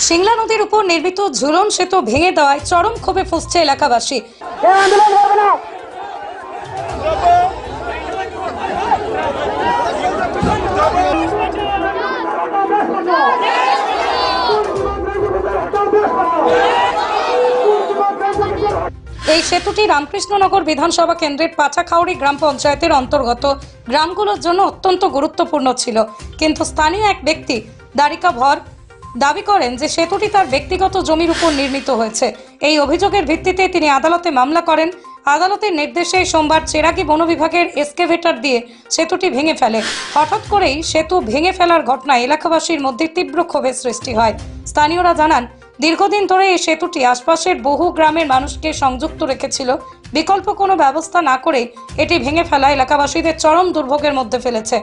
সিংলা নদীর উপর নির্মিত ঝুলন সেতু ভেঙে দেওয়ায় চরম ক্ষোভে ফুঁসছে এলাকাবাসী। এই সেতুটি রামকৃষ্ণনগর বিধানসভা কেন্দ্রের পাচাখাউড়ি গ্রাম পঞ্চায়েতের অন্তর্গত গ্রামগুলোর জন্য অত্যন্ত গুরুত্বপূর্ণ ছিল, কিন্তু স্থানীয় এক ব্যক্তি দারিকা ভর দাবি করেন যে সেতুটি তার ব্যক্তিগত জমির উপর নির্মিত হয়েছে। এই অভিযোগের ভিত্তিতে তিনি আদালতে মামলা করেন। আদালতের নির্দেশে সোমবার চেরাগী বন বিভাগের এক্সকেভেটর দিয়ে সেতুটি ভেঙে ফেলে। হঠাৎ করেই সেতু ভেঙে ফেলার ঘটনায় এলাকাবাসীর মধ্যে তীব্র ক্ষোভের সৃষ্টি হয়। স্থানীয়রা জানান, দীর্ঘদিন ধরে এই সেতুটি আশপাশের বহু গ্রামের মানুষকে সংযুক্ত রেখেছিল। বিকল্প কোনো ব্যবস্থা না করে এটি ভেঙে ফেলা এলাকাবাসীদের চরম দুর্ভোগের মধ্যে ফেলেছে।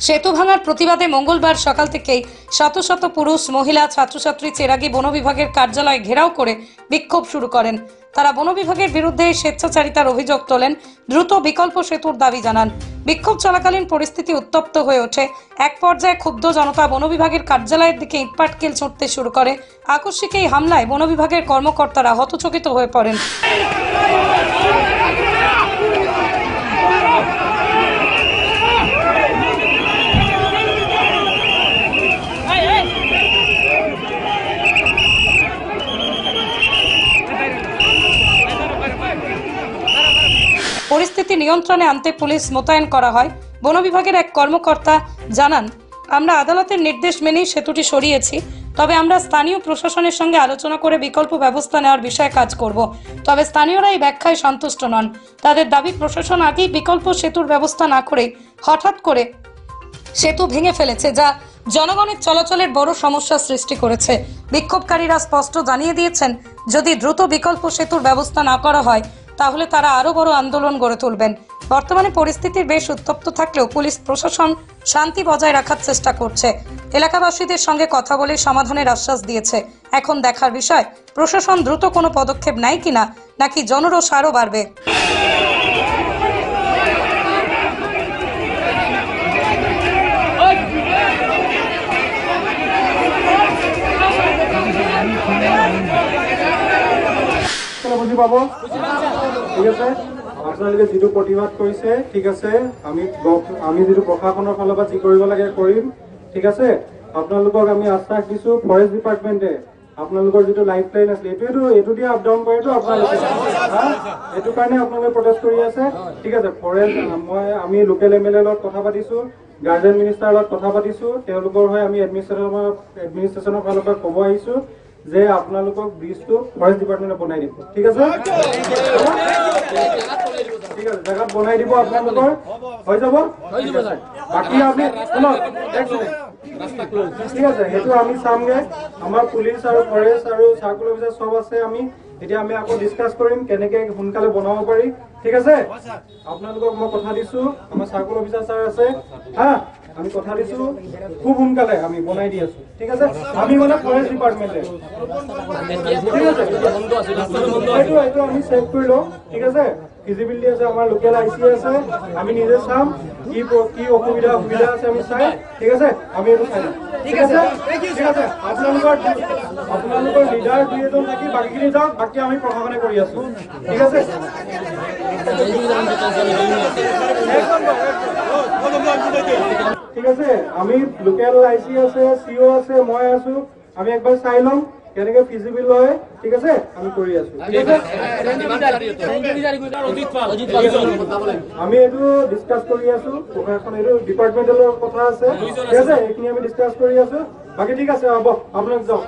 সেতু ভাঙার প্রতিবাদে মঙ্গলবার সকাল থেকেই শত শত পুরুষ, মহিলা, ছাত্রছাত্রী চেরাগী বন বিভাগের কার্যালয় ঘেরাও করে বিক্ষোভ শুরু করেন। তারা বন বিভাগের বিরুদ্ধে স্বেচ্ছাচারিতার অভিযোগ তোলেন, দ্রুত বিকল্প সেতুর দাবি জানান। বিক্ষোভ চলাকালীন পরিস্থিতি উত্তপ্ত হয়ে ওঠে। এক পর্যায়ে ক্ষুব্ধ জনতা বন বিভাগের কার্যালয়ের দিকে ইটপাটকেল ছুঁড়তে শুরু করে। আকস্মিক এই হামলায় বন বিভাগের কর্মকর্তারা হতচকিত হয়ে পড়েন। পরিস্থিতি নিয়ন্ত্রণে আনতে পুলিশ মোতায়েন করা হয়। বন বিভাগের এক কর্মকর্তা জানান, আমরা আদালতের নির্দেশ মেনেই সেতুটি সরিয়েছি, তবে আমরা স্থানীয় প্রশাসনের সঙ্গে আলোচনা করে বিকল্প ব্যবস্থা নেওয়ার বিষয়ে কাজ করব। তবে স্থানীয়রা এই ব্যাখ্যায় সন্তুষ্ট নন। তাদের দাবি, প্রশাসন আগেই বিকল্প সেতুর ব্যবস্থা না করে হঠাৎ করে সেতু ভেঙে ফেলেছে, যা জনগণের চলাচলের বড় সমস্যার সৃষ্টি করেছে। বিক্ষোভকারীরা স্পষ্ট জানিয়ে দিয়েছেন, যদি দ্রুত বিকল্প সেতুর ব্যবস্থা না করা হয় তাহলে তারা আরো বড় আন্দোলন গড়ে তুলবেন। বর্তমানে পরিস্থিতির বেশ উত্তপ্ত থাকলেও পুলিশ প্রশাসন শান্তি বজায় রাখার চেষ্টা করছে। এলাকাবাসীদের সঙ্গে কথা বলে সমাধানের আশ্বাস দিয়েছে। এখন দেখার বিষয়, প্রশাসন দ্রুত কোনো পদক্ষেপ নেয় কিনা, নাকি জনরোষ আরও বাড়বে। বুঝি পাব, ঠিক আছে। আপোনালোকে যেটো প্ৰতিবাদ কৰিছে, ঠিক আছে, আমি যেটো প্ৰশাসনৰ ফালৰ পৰা যি কৰিব লাগে কৰিম, ঠিক আছে। আপোনালোকক আমি আশ্বাস দিছো, ফৰেষ্ট ডিপাৰ্টমেণ্টে আপোনালোকৰ যেটো লাইফ লাইন আছে এইটো দিয়ে আপ ডাউন কৰেতো আপোনালোকে, এইটো কাৰণে আপোনালোকে প্ৰটেষ্ট কৰি আছে, ঠিক আছে। ফৰেষ্ট আমি লোকেল MLA লগত কথা পাতিছো, গাৰ্জেন মিনিষ্টাৰৰ লগত কথা পাতিছো, তেওঁলোকৰ হৈ আমি এডমিনিষ্ট্ৰেশ্যনৰ ফালৰ পৰা ক'ব আহিছো যে আপোনালোকক ব্ৰিজটো ফৰেষ্ট ডিপাৰ্টমেণ্টে বনাই দিব, ঠিক আছে। ঠিক আছে, জেগাত বনাই দিব, আপোনালোকৰ হৈ যাব। বাকী আপুনি ঠিক আছে, সেইটো আমি চামগে। আমাৰ পুলিচ আৰু ফৰেষ্ট আৰু চাৰ্কুল অফিচাৰ চব আছে। আমি আকৌ ডিছকাছ কৰিম কেনেকে সোনকালে বনাব পাৰি, ঠিক আছে। আপোনালোকক মই কথা দিছো, আমাৰ চাৰ্কুল অফিচাৰ ছাৰ আছে, আমি কথা দিছো খুব সোনকালে আমি বনাই দি আছো, ঠিক আছে। আমি মানে ফৰেষ্ট ডিপাৰ্টমেণ্টে এইটো আমি চেক কৰি লওঁ, ঠিক আছে। ফিজিবিলিটি আছে, আমাৰ লোকেল IC আছে, আমি নিজে চাম কি অসুবিধা আছে আমি চাই, ঠিক আছে। আমি এইটো চাই লম, ঠিক আছে, ঠিক আছে। আপোনালোকৰ লিডাৰ 2-এজন থাকি বাকীখিনি যাওক, বাকী আমি প্ৰশাসনে কৰি আছো, ঠিক আছে। ঠিক আছে, আমি লোকেল IC আছে, CO আছে, মই আছো, আমি একবাৰ চাই ল'ম কেনেকে ফিজিবল হয়, ঠিক আছে। আমি কৰি আছো, ঠিক আছে। আমি এইটো ডিছকাছ কৰি আছো, প্ৰশাসন এইটো ডিপাৰ্টমেণ্টেল কথা আছে, ঠিক আছে। এইখিনি আমি ডিছকাছ কৰি আছো, বাকী ঠিক আছে, হ'ব, আপোনালোক যাওক।